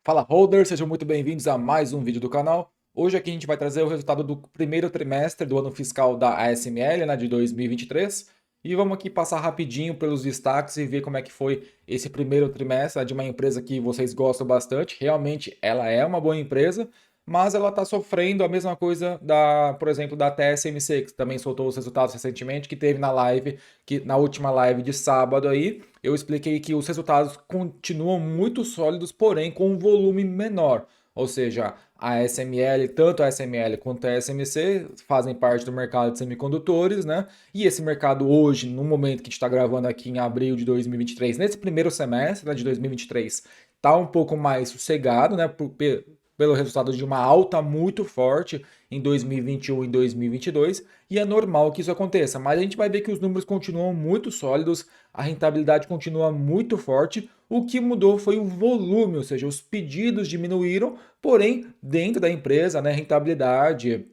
Fala holders, sejam muito bem-vindos a mais um vídeo do canal. Hoje aqui a gente vai trazer o resultado do primeiro trimestre do ano fiscal da ASML, né, de 2023. E vamos aqui passar rapidinho pelos destaques e ver como é que foi esse primeiro trimestre, né, de uma empresa que vocês gostam bastante. Realmente ela é uma boa empresa, mas ela está sofrendo a mesma coisa da, por exemplo, da TSMC, que também soltou os resultados recentemente, que teve na live, que na última live de sábado aí. Eu expliquei que os resultados continuam muito sólidos, porém com um volume menor. Ou seja, a SML, tanto a SML quanto a SMC fazem parte do mercado de semicondutores, né? E esse mercado hoje, no momento que a gente está gravando aqui em abril de 2023, nesse primeiro semestre, né, de 2023, está um pouco mais sossegado, né? Pelo resultado de uma alta muito forte em 2021 e 2022, e é normal que isso aconteça, mas a gente vai ver que os números continuam muito sólidos, a rentabilidade continua muito forte. O que mudou foi o volume, ou seja, os pedidos diminuíram, porém, dentro da empresa, né, rentabilidade,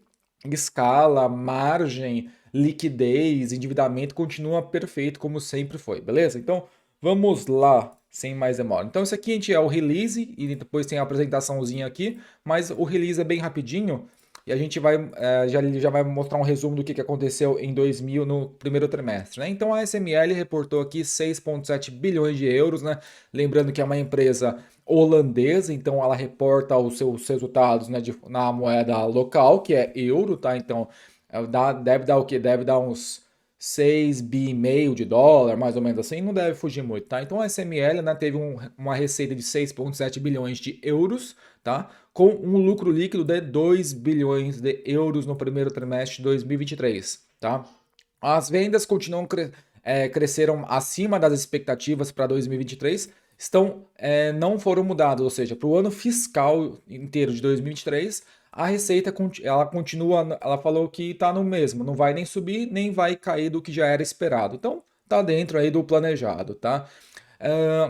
escala, margem, liquidez, endividamento continua perfeito como sempre foi, beleza? Então, vamos lá, sem mais demora. Então, isso aqui a gente é o release e depois tem a apresentaçãozinha aqui, mas o release é bem rapidinho. E a gente vai, já vai mostrar um resumo do que aconteceu em 2000 no primeiro trimestre, né? Então a SML reportou aqui 6,7 bilhões de euros, né? Lembrando que é uma empresa holandesa, então ela reporta os seus resultados, né, na moeda local, que é euro, tá? Então deve dar o quê? Deve dar uns 6 bi e meio de dólar, mais ou menos assim, não deve fugir muito, tá? Então a SML, né, teve uma receita de 6,7 bilhões de euros, tá? Com um lucro líquido de 2 bilhões de euros no primeiro trimestre de 2023, tá? As vendas continuam cresceram acima das expectativas para 2023, não foram mudadas, ou seja, para o ano fiscal inteiro de 2023, a receita ela continua, ela falou que está no mesmo, não vai nem subir nem vai cair do que já era esperado. Então, tá dentro aí do planejado, tá?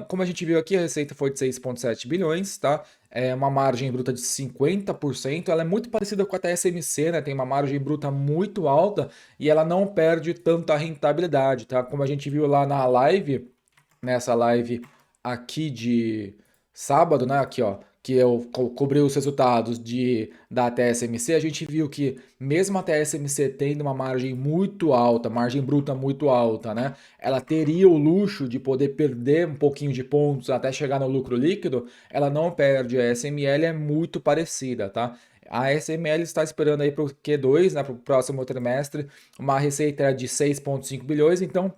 Como a gente viu aqui, a receita foi de 6,7 bilhões, tá? É uma margem bruta de 50%. Ela é muito parecida com a TSMC, né? Tem uma margem bruta muito alta e ela não perde tanta rentabilidade, tá? Como a gente viu lá na live, nessa live aqui de sábado, né? Aqui, ó, que eu cobri os resultados da TSMC, a gente viu que mesmo a TSMC tendo uma margem muito alta, margem bruta muito alta, né? Ela teria o luxo de poder perder um pouquinho de pontos até chegar no lucro líquido, ela não perde. A SML é muito parecida, tá? A SML está esperando aí para o Q2, né, para o próximo trimestre, uma receita de 6,5 bilhões, então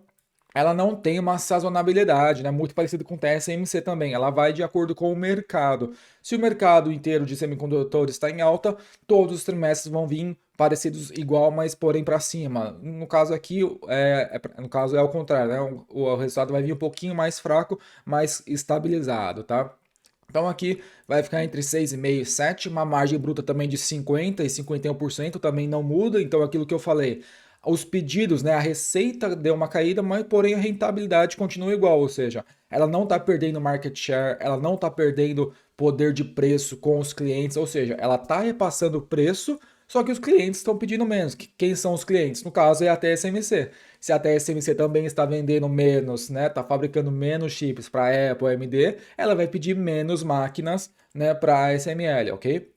ela não tem uma sazonabilidade, né? Muito parecido com o TSMC também. Ela vai de acordo com o mercado. Se o mercado inteiro de semicondutores está em alta, todos os trimestres vão vir parecidos igual, mas porém para cima. No caso aqui, no caso é o contrário, né? O resultado vai vir um pouquinho mais fraco, mais estabilizado, tá? Então aqui vai ficar entre 6,5 e 7, uma margem bruta também de 50 e 51% também não muda, então aquilo que eu falei, os pedidos, né, a receita deu uma caída, mas porém a rentabilidade continua igual, ou seja, ela não está perdendo market share, ela não está perdendo poder de preço com os clientes, ou seja, ela está repassando o preço, só que os clientes estão pedindo menos. Quem são os clientes? No caso é a TSMC. Se a TSMC também está vendendo menos, né, está fabricando menos chips para a Apple, AMD, ela vai pedir menos máquinas, né, para a SML, ok?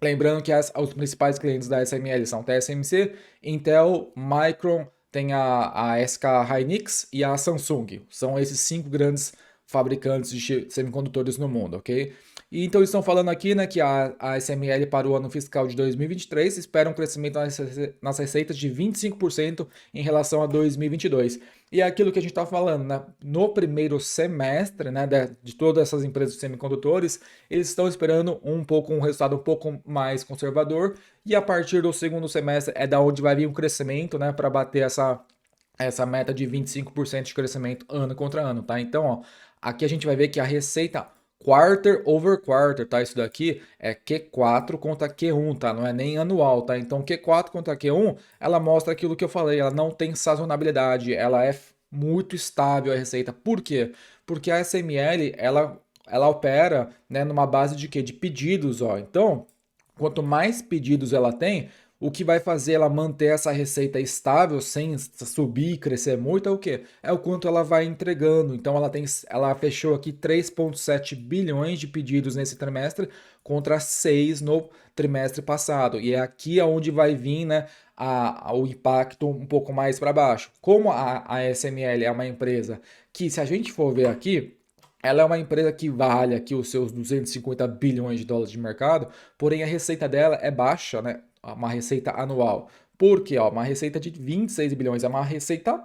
Lembrando que os principais clientes da SML são TSMC, Intel, Micron, tem a SK Hynix e a Samsung. São esses cinco grandes fabricantes de semicondutores no mundo, ok? E então eles estão falando aqui, né, que a SML para o ano fiscal de 2023 espera um crescimento nas receitas de 25% em relação a 2022. E é aquilo que a gente está falando, né? No primeiro semestre, né, de todas essas empresas de semicondutores, eles estão esperando um resultado um pouco mais conservador, e a partir do segundo semestre é da onde vai vir um crescimento, né, para bater essa meta de 25% de crescimento ano contra ano, tá? Então, ó, aqui a gente vai ver que a receita quarter over quarter, tá? Isso daqui é Q4 contra Q1, tá? Não é nem anual, tá? Então, Q4 contra Q1, ela mostra aquilo que eu falei, ela não tem sazonabilidade, ela é muito estável a receita. Por quê? Porque a SML, ela opera, né, numa base de quê? De pedidos, ó. Então, quanto mais pedidos ela tem, O que vai fazer ela manter essa receita estável sem subir e crescer muito é o quê? É o quanto ela vai entregando. Então ela fechou aqui 3,7 bilhões de pedidos nesse trimestre contra 6 no trimestre passado. E é aqui onde vai vir, né, o impacto um pouco mais para baixo. Como a SML é uma empresa que, se a gente for ver aqui, ela é uma empresa que vale aqui os seus 250 bilhões de dólares de mercado, porém a receita dela é baixa, né? Uma receita anual. Por quê? Ó, uma receita de 26 bilhões é uma receita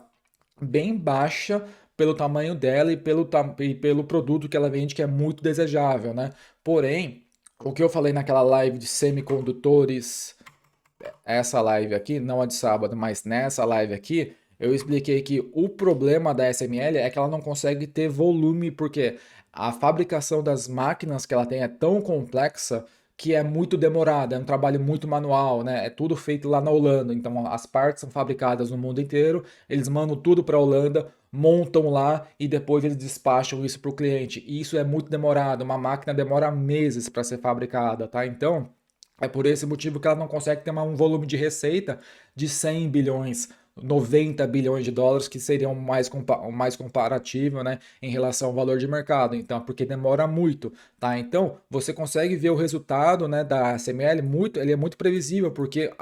bem baixa pelo tamanho dela e pelo produto que ela vende, que é muito desejável, né? Porém, o que eu falei naquela live de semicondutores, essa live aqui, não a de sábado, mas nessa live aqui, eu expliquei que o problema da SML é que ela não consegue ter volume, porque a fabricação das máquinas que ela tem é tão complexa que é muito demorada, é um trabalho muito manual, né? É tudo feito lá na Holanda, então as partes são fabricadas no mundo inteiro, eles mandam tudo para a Holanda, montam lá e depois eles despacham isso para o cliente. E isso é muito demorado, uma máquina demora meses para ser fabricada, tá? Então, é por esse motivo que ela não consegue ter um volume de receita de 100 bilhões, 90 bilhões de dólares, que seria o mais comparativo, né, em relação ao valor de mercado. Então, porque demora muito, tá? Então, você consegue ver o resultado, né, da SML ele é muito previsível, porque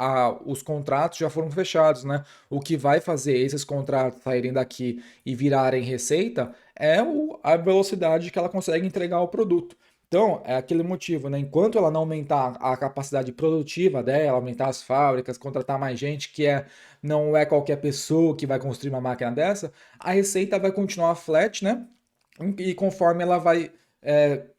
os contratos já foram fechados, né? O que vai fazer esses contratos saírem daqui e virarem receita é a velocidade que ela consegue entregar o produto. Então, é aquele motivo, né? Enquanto ela não aumentar a capacidade produtiva dela, aumentar as fábricas, contratar mais gente, não é qualquer pessoa que vai construir uma máquina dessa, a receita vai continuar flat, né? E conforme ela vai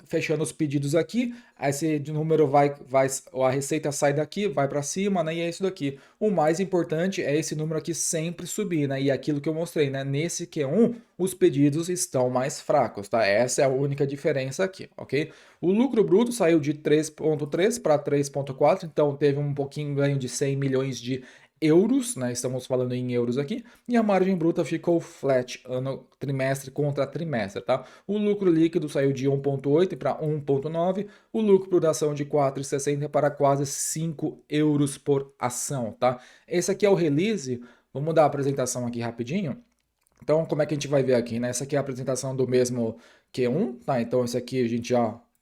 fechando os pedidos aqui, esse número a receita sai daqui, vai para cima, né? E é isso daqui. O mais importante é esse número aqui sempre subir, né? E aquilo que eu mostrei, né? Nesse Q1, os pedidos estão mais fracos, tá? Essa é a única diferença aqui, ok? O lucro bruto saiu de 3,3 para 3,4, então teve um pouquinho ganho de 100 milhões de euros, né? Estamos falando em euros aqui, e a margem bruta ficou flat ano trimestre contra trimestre, tá? O lucro líquido saiu de 1,8 para 1,9, o lucro por ação de 4,60 para quase 5 euros por ação, tá? Esse aqui é o release. Vamos dar a apresentação aqui rapidinho. Então, como é que a gente vai ver aqui, né? Essa aqui é a apresentação do mesmo Q1, tá? Então, esse aqui a gente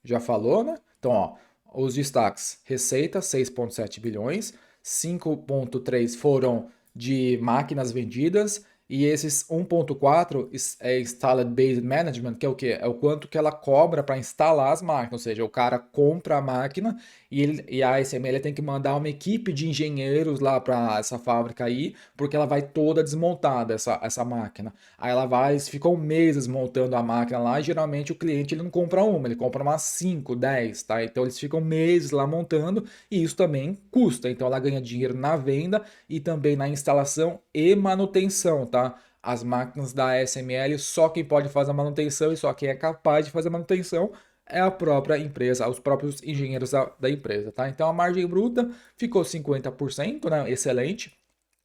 já falou, né? Então, ó, os destaques: receita 6,7 bilhões, 5,3 foram de máquinas vendidas e esses 1,4 é Installed Base Management, que é o quê? É o quanto que ela cobra para instalar as máquinas, ou seja, o cara compra a máquina e a ASML tem que mandar uma equipe de engenheiros lá para essa fábrica aí, porque ela vai toda desmontada, essa máquina. Aí ela vai, eles ficam meses montando a máquina lá e geralmente o cliente ele não compra uma, ele compra umas 5, 10, tá? Então eles ficam meses lá montando e isso também custa. Então ela ganha dinheiro na venda e também na instalação e manutenção, tá? As máquinas da ASML, só quem pode fazer a manutenção e só quem é capaz de fazer a manutenção é a própria empresa, os próprios engenheiros da empresa, tá? Então a margem bruta ficou 50%, né? Excelente.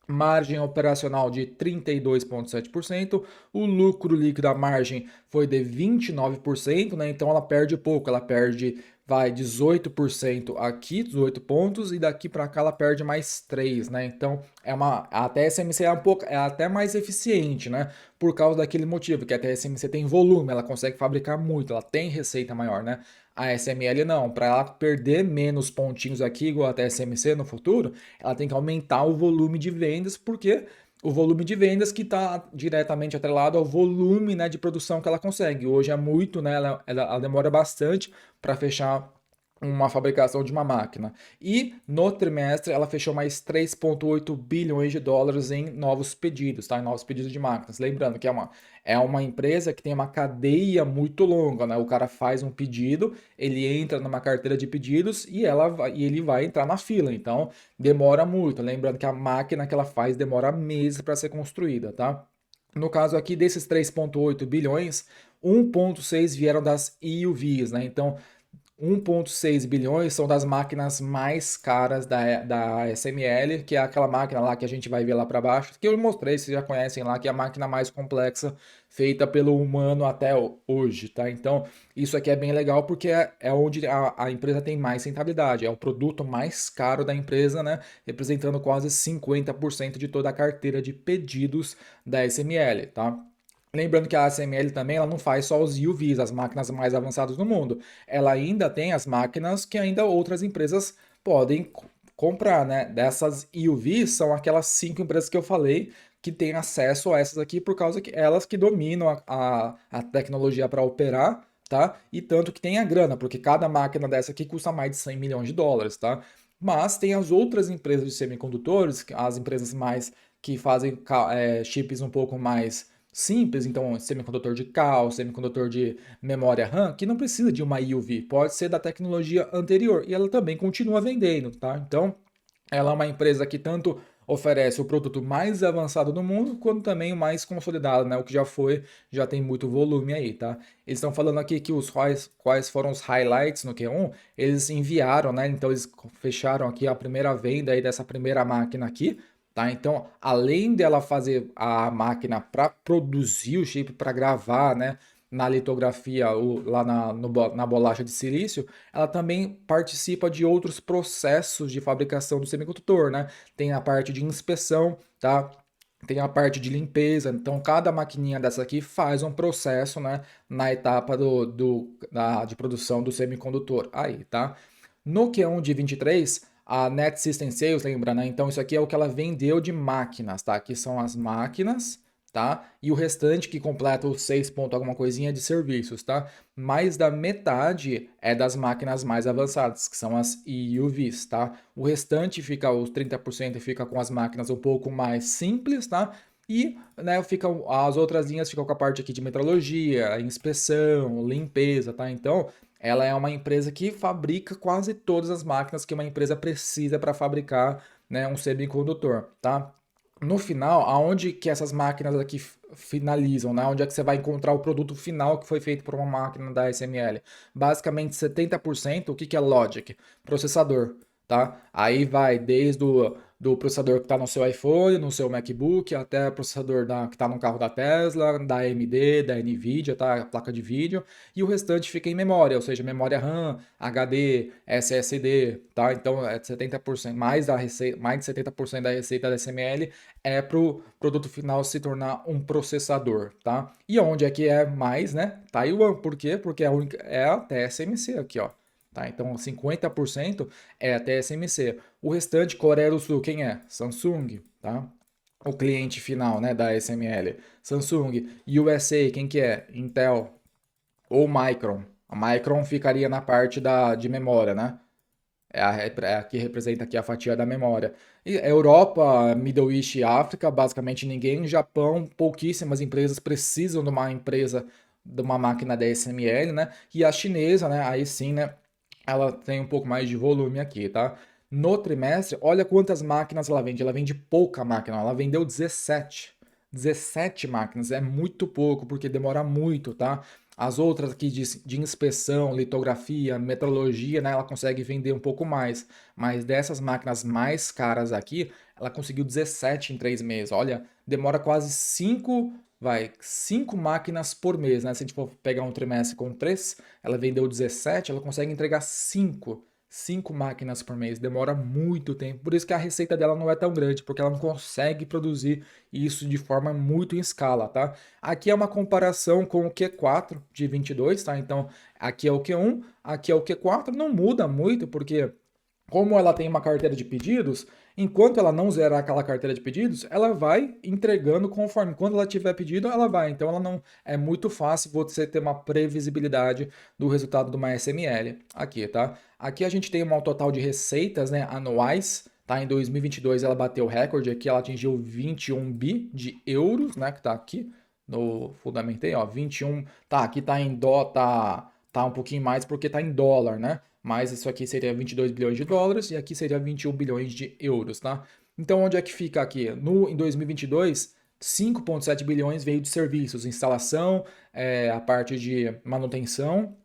Margem operacional de 32,7%, o lucro líquido da margem foi de 29%, né? Então ela perde pouco, ela perde 18% aqui, 18 pontos, e daqui para cá ela perde mais 3, né? Então a TSMC é até mais eficiente, né? Por causa daquele motivo que a TSMC tem volume, ela consegue fabricar muito, ela tem receita maior, né? A SML não, para ela perder menos pontinhos aqui, igual a TSMC no futuro, ela tem que aumentar o volume de vendas, porque o volume de vendas que está diretamente atrelado ao volume, né, de produção que ela consegue. Hoje é muito, né, ela demora bastante para fechar uma fabricação de uma máquina. E no trimestre ela fechou mais 3,8 bilhões de dólares em novos pedidos, tá? Em novos pedidos de máquinas. Lembrando que é uma empresa que tem uma cadeia muito longa, né? O cara faz um pedido, ele entra numa carteira de pedidos e ele vai entrar na fila. Então demora muito. Lembrando que a máquina que ela faz demora meses para ser construída, tá? No caso aqui desses 3,8 bilhões, 1,6 vieram das EUVs, né? Então 1,6 bilhões são das máquinas mais caras da ASML, que é aquela máquina lá que a gente vai ver lá para baixo, que eu mostrei, vocês já conhecem lá, que é a máquina mais complexa feita pelo humano até hoje, tá? Então, isso aqui é bem legal porque é onde a empresa tem mais rentabilidade, é o produto mais caro da empresa, né? Representando quase 50% de toda a carteira de pedidos da ASML, tá? Lembrando que a ASML também ela não faz só os UVs, as máquinas mais avançadas do mundo. Ela ainda tem as máquinas que ainda outras empresas podem comprar, né? Dessas UVs são aquelas 5 empresas que eu falei que têm acesso a essas aqui por causa que elas que dominam a tecnologia para operar, tá? E tanto que tem a grana, porque cada máquina dessa aqui custa mais de 100 milhões de dólares, tá? Mas tem as outras empresas de semicondutores, as empresas mais que fazem chips um pouco mais simples, então semicondutor de cal, semicondutor de memória RAM, que não precisa de uma EUV, pode ser da tecnologia anterior e ela também continua vendendo, tá? Então, ela é uma empresa que tanto oferece o produto mais avançado do mundo, quanto também o mais consolidado, né? O que já foi, já tem muito volume aí, tá? Eles estão falando aqui que quais foram os highlights no Q1, eles enviaram, né? Então eles fecharam aqui a primeira venda aí dessa primeira máquina aqui, tá? Então, além dela fazer a máquina para produzir o chip, para gravar, né? Na litografia, lá na bolacha de silício, ela também participa de outros processos de fabricação do semicondutor, né? Tem a parte de inspeção, tá? Tem a parte de limpeza. Então, cada maquininha dessa aqui faz um processo, né? Na etapa de produção do semicondutor. Aí, tá? No Q1 de 23, a Net System Sales, lembra, né? Então, isso aqui é o que ela vendeu de máquinas, tá? Aqui são as máquinas, tá? E o restante que completa os 6 ponto alguma coisinha de serviços, tá? Mais da metade é das máquinas mais avançadas, que são as EUVs, tá? O restante fica, os 30% fica com as máquinas um pouco mais simples, tá? E, né, as outras linhas ficam com a parte aqui de metrologia, inspeção, limpeza, tá? Então, ela é uma empresa que fabrica quase todas as máquinas que uma empresa precisa para fabricar, né, um semicondutor, tá? No final, aonde que essas máquinas aqui finalizam, né? Onde é que você vai encontrar o produto final que foi feito por uma máquina da ASML? Basicamente, 70%, o que que é Logic? Processador, tá? Aí vai desde do processador que está no seu iPhone, no seu MacBook, até o processador que está no carro da Tesla, da AMD, da Nvidia, tá? A placa de vídeo. E o restante fica em memória, ou seja, memória RAM, HD, SSD, tá? Então, 70%, mais de 70% da receita da SML é para o produto final se tornar um processador, tá? E onde é que é mais, né? Taiwan, por quê? Porque é a TSMC aqui, ó. Tá? Então, 50% é a TSMC. O restante, Coreia do Sul, quem é? Samsung, tá? O cliente final, né, da SML. Samsung. USA, quem que é? Intel ou Micron. A Micron ficaria na parte de memória, né? É a que representa aqui a fatia da memória. E Europa, Middle East e África, basicamente ninguém. Japão, pouquíssimas empresas precisam de uma empresa, de uma máquina da SML, né? E a chinesa, né? Aí sim, né? Ela tem um pouco mais de volume aqui, tá? No trimestre, olha quantas máquinas ela vende. Ela vende pouca máquina, ela vendeu 17. 17 máquinas, é muito pouco, porque demora muito, tá? As outras aqui de inspeção, litografia, metrologia, né? Ela consegue vender um pouco mais. Mas dessas máquinas mais caras aqui, ela conseguiu 17 em 3 meses. Olha, demora quase 5 máquinas por mês, né? Se a gente for pegar um trimestre com 3, ela vendeu 17, ela consegue entregar 5 máquinas por mês. Demora muito tempo. Por isso que a receita dela não é tão grande, porque ela não consegue produzir isso de forma muito em escala, tá? Aqui é uma comparação com o Q4 de 22, tá? Então, aqui é o Q1, aqui é o Q4. Não muda muito, porque como ela tem uma carteira de pedidos, enquanto ela não zerar aquela carteira de pedidos, ela vai entregando conforme. Quando ela tiver pedido, ela vai. Então ela não é muito fácil você ter uma previsibilidade do resultado de uma SML aqui, tá? Aqui a gente tem um total de receitas, né, anuais, tá? Em 2022 ela bateu o recorde aqui, ela atingiu 21 bi de euros, né, que tá aqui no fundamentei, ó, 21, tá, aqui tá em dó, tá um pouquinho mais porque tá em dólar, né? Mas isso aqui seria 22 bilhões de dólares e aqui seria 21 bilhões de euros, tá? Então, onde é que fica aqui? Em 2022, 5,7 bilhões veio de serviços, instalação, a parte de manutenção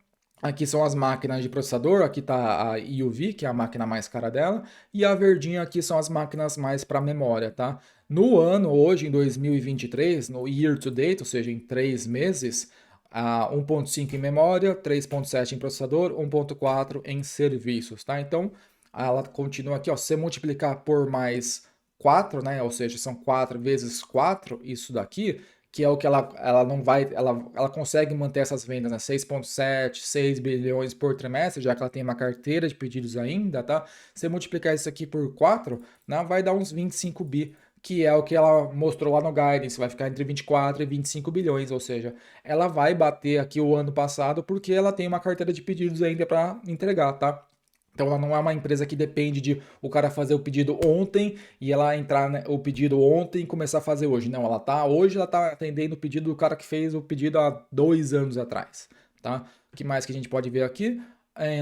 Aqui são as máquinas de processador, aqui está a EUV, que é a máquina mais cara dela, e a verdinha aqui são as máquinas mais para memória, tá? No ano, hoje, em 2023, no year to date, ou seja, em 3 meses, a 1.5 em memória, 3.7 em processador, 1.4 em serviços, tá? Então, ela continua aqui, ó, se você multiplicar por mais 4, né? Ou seja, são 4 vezes 4, isso daqui, que é o que ela não vai, ela consegue manter essas vendas, né? 6,7, 6 bilhões por trimestre, já que ela tem uma carteira de pedidos ainda, tá? Se multiplicar isso aqui por 4, né, vai dar uns 25 bi, que é o que ela mostrou lá no guidance, vai ficar entre 24 e 25 bilhões, ou seja, ela vai bater aqui o ano passado porque ela tem uma carteira de pedidos ainda para entregar, tá? Então ela não é uma empresa que depende de o cara fazer o pedido ontem e ela entrar, né, o pedido ontem e começar a fazer hoje. Não, hoje ela tá atendendo o pedido do cara que fez o pedido há 2 anos atrás, tá? O que mais que a gente pode ver aqui?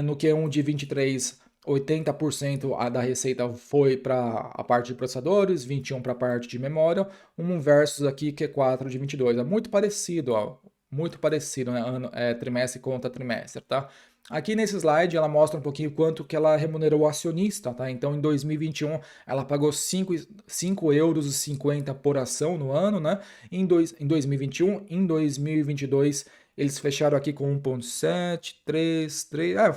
No Q1 de 23, 80% da receita foi para a parte de processadores, 21% para a parte de memória, um versus aqui Q4 de 22. É muito parecido, ó, muito parecido, né? Trimestre contra trimestre, tá? Aqui nesse slide ela mostra um pouquinho quanto que ela remunerou o acionista, tá? Então em 2021 ela pagou 5 euros e 50 por ação no ano, né? Em 2021, em 2022 eles fecharam aqui com 1,7, 3,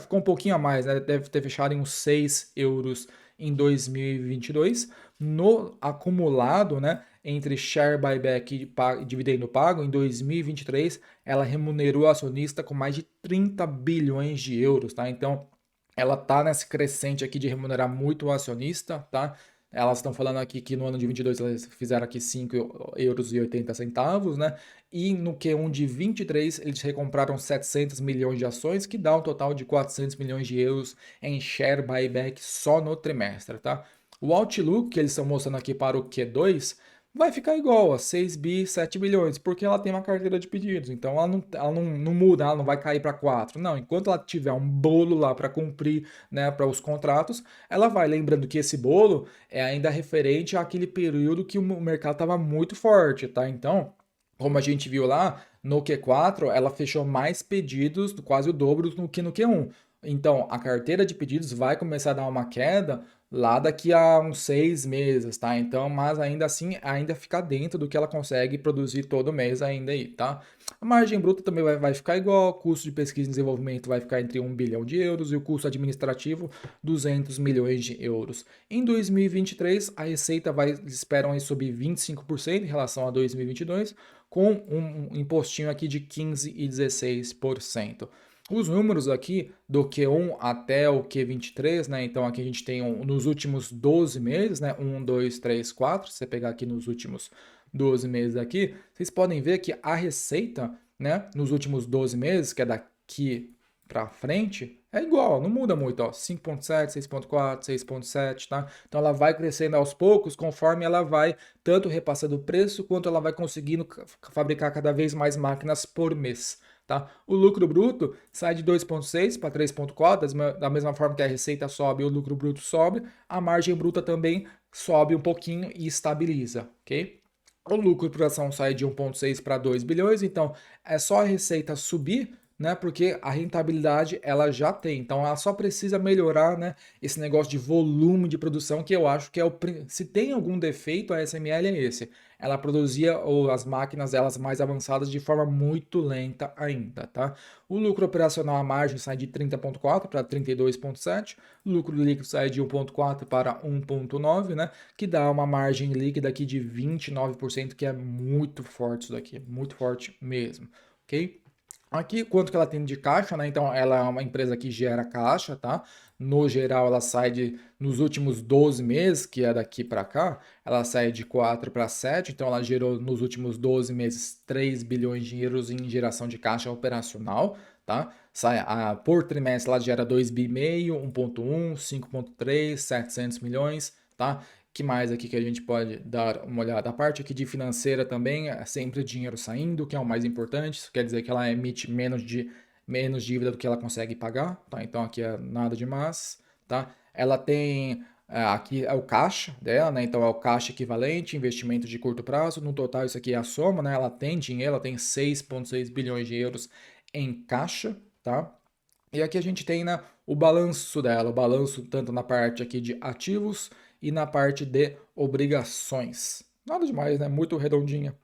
ficou um pouquinho a mais, né? Deve ter fechado em uns 6 euros em 2022. No acumulado, né? Entre share buyback e dividendo pago, em 2023 ela remunerou o acionista com mais de 30 bilhões de euros, tá? Então, ela tá nesse crescente aqui de remunerar muito o acionista, tá? Elas estão falando aqui que no ano de 22 elas fizeram aqui 5 euros e 80 centavos, né? E no Q1 de 23 eles recompraram 700 milhões de ações, que dá um total de 400 milhões de euros em share buyback só no trimestre, tá? O outlook que eles estão mostrando aqui para o Q2 vai ficar igual a 6 bi, 7 bilhões, porque ela tem uma carteira de pedidos. Então ela não muda, ela não vai cair para 4. Não, enquanto ela tiver um bolo lá para cumprir, né, para os contratos, ela vai. Lembrando que esse bolo é ainda referente àquele período que o mercado estava muito forte, tá? Então, como a gente viu lá, no Q4 ela fechou mais pedidos, quase o dobro do que no Q1. Então, a carteira de pedidos vai começar a dar uma queda lá daqui a uns 6 meses, tá? Então, mas ainda assim, ainda fica dentro do que ela consegue produzir todo mês ainda aí, tá? A margem bruta também vai ficar igual, o custo de pesquisa e desenvolvimento vai ficar entre 1 bilhão de euros e o custo administrativo 200 milhões de euros. Em 2023, a receita esperam aí subir 25% em relação a 2022, com um impostinho aqui de 15 e 16%. Os números aqui do Q1 até o Q23, né? Então aqui a gente tem nos últimos 12 meses, né? 1, 2, 3, 4. Se você pegar aqui nos últimos 12 meses aqui, vocês podem ver que a receita, né? Nos últimos 12 meses, que é daqui para frente, é igual, não muda muito, ó. 5,7, 6,4, 6,7, tá? Então ela vai crescendo aos poucos conforme ela vai tanto repassando o preço quanto ela vai conseguindo fabricar cada vez mais máquinas por mês. Tá? O lucro bruto sai de 2,6 para 3,4, da mesma forma que a receita sobe, o lucro bruto sobe, a margem bruta também sobe um pouquinho e estabiliza, ok? O lucro por ação sai de 1,6 para 2 bilhões, então é só a receita subir, né? Porque a rentabilidade ela já tem, então ela só precisa melhorar, né? Esse negócio de volume de produção que eu acho que é se tem algum defeito a SML é esse. Ela produzia as máquinas delas mais avançadas de forma muito lenta ainda, tá? O lucro operacional, a margem sai de 30,4 para 32,7, o lucro líquido sai de 1,4 para 1,9, né? Que dá uma margem líquida aqui de 29%, que é muito forte isso daqui, muito forte mesmo, ok? Aqui, quanto que ela tem de caixa, né? Então, ela é uma empresa que gera caixa, tá? No geral, ela sai nos últimos 12 meses, que é daqui para cá, ela sai de 4 para 7, então ela gerou nos últimos 12 meses 3 bilhões de euros em geração de caixa operacional, tá? Por trimestre ela gera 2 bi e meio, 1,1, 5,3, 700 milhões, tá? Que mais aqui que a gente pode dar uma olhada? A parte aqui de financeira também é sempre dinheiro saindo, que é o mais importante. Isso quer dizer que ela emite menos dívida do que ela consegue pagar, tá? Então aqui é nada demais, tá? Ela tem aqui é o caixa dela, né? Então é o caixa equivalente, investimento de curto prazo. No total isso aqui é a soma, né? Ela tem dinheiro, ela tem 6,6 bilhões de euros em caixa, tá? E aqui a gente tem, né, o balanço dela, o balanço tanto na parte aqui de ativos e na parte de obrigações. Nada demais, né? Muito redondinha.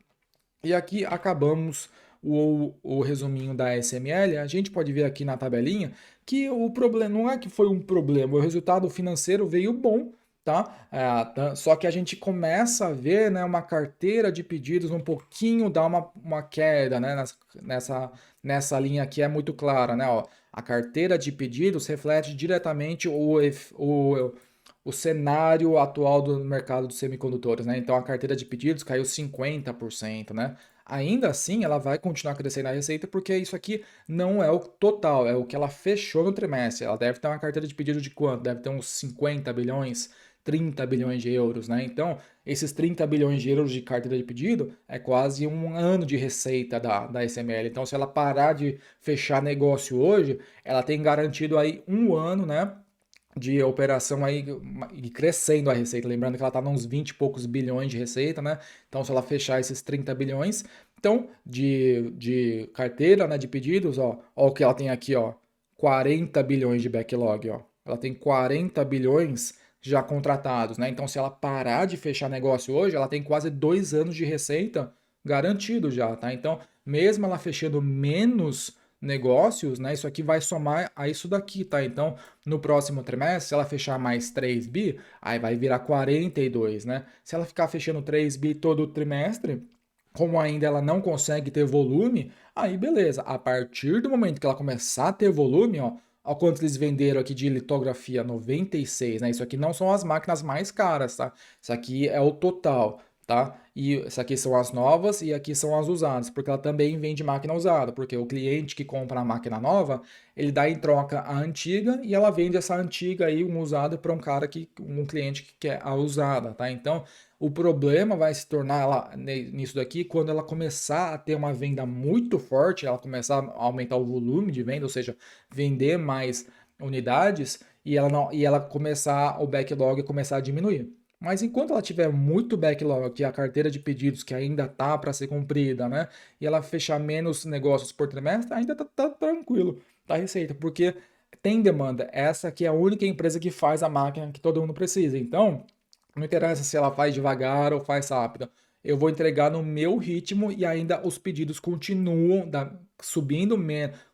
E aqui acabamos o resuminho da SML. A gente pode ver aqui na tabelinha que o problema não é que foi um problema, o resultado financeiro veio bom, tá? Só que a gente começa a ver, né, uma carteira de pedidos um pouquinho dá uma queda, né? Nessa linha aqui é muito clara, né? Ó, a carteira de pedidos reflete diretamente o cenário atual do mercado dos semicondutores, né? Então a carteira de pedidos caiu 50%, né? Ainda assim, ela vai continuar crescendo a receita porque isso aqui não é o total, é o que ela fechou no trimestre. Ela deve ter uma carteira de pedido de quanto? Deve ter uns 50 bilhões, 30 bilhões de euros, né? Então, esses 30 bilhões de euros de carteira de pedido é quase um ano de receita da SML. Então, se ela parar de fechar negócio hoje, ela tem garantido aí um ano, né, de operação aí e crescendo a receita. Lembrando que ela está nos 20 e poucos bilhões de receita, né? Então, se ela fechar esses 30 bilhões, então, de carteira, né, de pedidos, ó o que ela tem aqui, ó, 40 bilhões de backlog, ó. Ela tem 40 bilhões já contratados, né? Então, se ela parar de fechar negócio hoje, ela tem quase 2 anos de receita garantido já, tá? Então, mesmo ela fechando menos negócios, né? Isso aqui vai somar a isso daqui, tá? Então, no próximo trimestre, se ela fechar mais 3 bi, aí vai virar 42, né? Se ela ficar fechando 3 bi todo trimestre, como ainda ela não consegue ter volume, aí beleza. A partir do momento que ela começar a ter volume, ó quanto eles venderam aqui de litografia, 96, né? Isso aqui não são as máquinas mais caras, tá? Isso aqui é o total, tá? E isso aqui são as novas e aqui são as usadas, porque ela também vende máquina usada, porque o cliente que compra a máquina nova, ele dá em troca a antiga e ela vende essa antiga aí, um usado, para um cliente que quer a usada, tá? Então, o problema vai se tornar nisso daqui quando ela começar a ter uma venda muito forte, ela começar a aumentar o volume de venda, ou seja, vender mais unidades e ela não e ela começar o backlog começar a diminuir. Mas enquanto ela tiver muito backlog, que é a carteira de pedidos que ainda tá para ser cumprida, né? E ela fechar menos negócios por trimestre, ainda tá tranquilo, tá receita, porque tem demanda. Essa aqui é a única empresa que faz a máquina que todo mundo precisa. Então, não interessa se ela faz devagar ou faz rápido. Eu vou entregar no meu ritmo e ainda os pedidos continuam subindo,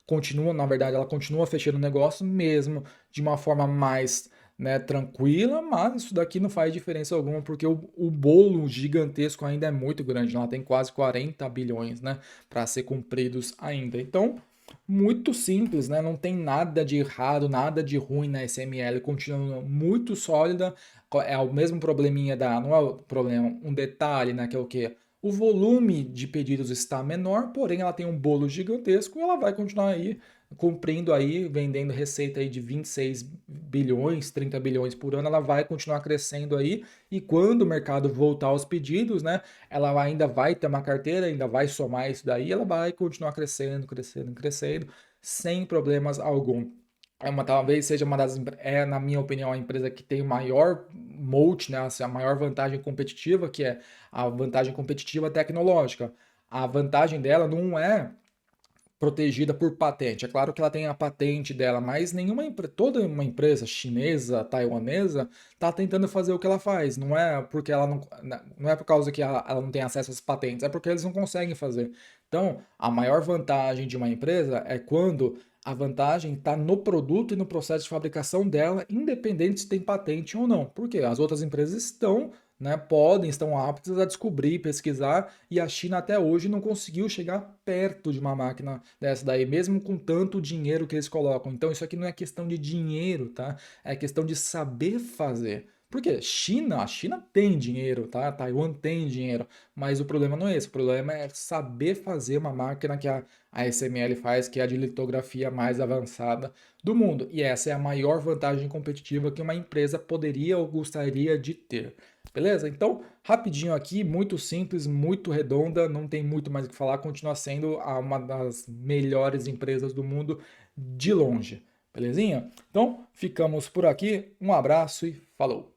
continuam, na verdade, ela continua fechando o negócio mesmo de uma forma mais, né, tranquila, mas isso daqui não faz diferença alguma porque o bolo gigantesco ainda é muito grande, ela tem quase 40 bilhões, né, para ser cumpridos ainda. Então, muito simples, né? Não tem nada de errado, nada de ruim na SML, continua muito sólida. É o mesmo probleminha não é o problema, um detalhe, né? Que é o quê? O volume de pedidos está menor, porém ela tem um bolo gigantesco e ela vai continuar aí cumprindo aí, vendendo receita aí de 26 bilhões, 30 bilhões por ano, ela vai continuar crescendo aí e quando o mercado voltar aos pedidos, né, ela ainda vai ter uma carteira, ainda vai somar isso daí, ela vai continuar crescendo, crescendo, crescendo, sem problemas algum. Talvez seja na minha opinião, a empresa que tem o maior moat, né, assim, a maior vantagem competitiva, que é a vantagem competitiva tecnológica. A vantagem dela não é protegida por patente. É claro que ela tem a patente dela, mas toda uma empresa chinesa, taiwanesa, está tentando fazer o que ela faz. Não é porque não é por causa que ela não tem acesso às patentes, é porque eles não conseguem fazer. Então, a maior vantagem de uma empresa é quando a vantagem está no produto e no processo de fabricação dela, independente se tem patente ou não. Porque as outras empresas né, estão aptas a descobrir, pesquisar, e a China até hoje não conseguiu chegar perto de uma máquina dessa daí, mesmo com tanto dinheiro que eles colocam. Então isso aqui não é questão de dinheiro, tá? É questão de saber fazer. Porque a China tem dinheiro, tá? Taiwan tem dinheiro, mas o problema não é esse, o problema é saber fazer uma máquina que a SML faz, que é a de litografia mais avançada do mundo. E essa é a maior vantagem competitiva que uma empresa poderia ou gostaria de ter. Beleza? Então, rapidinho aqui, muito simples, muito redonda, não tem muito mais o que falar, continua sendo uma das melhores empresas do mundo de longe. Belezinha? Então, ficamos por aqui, um abraço e falou!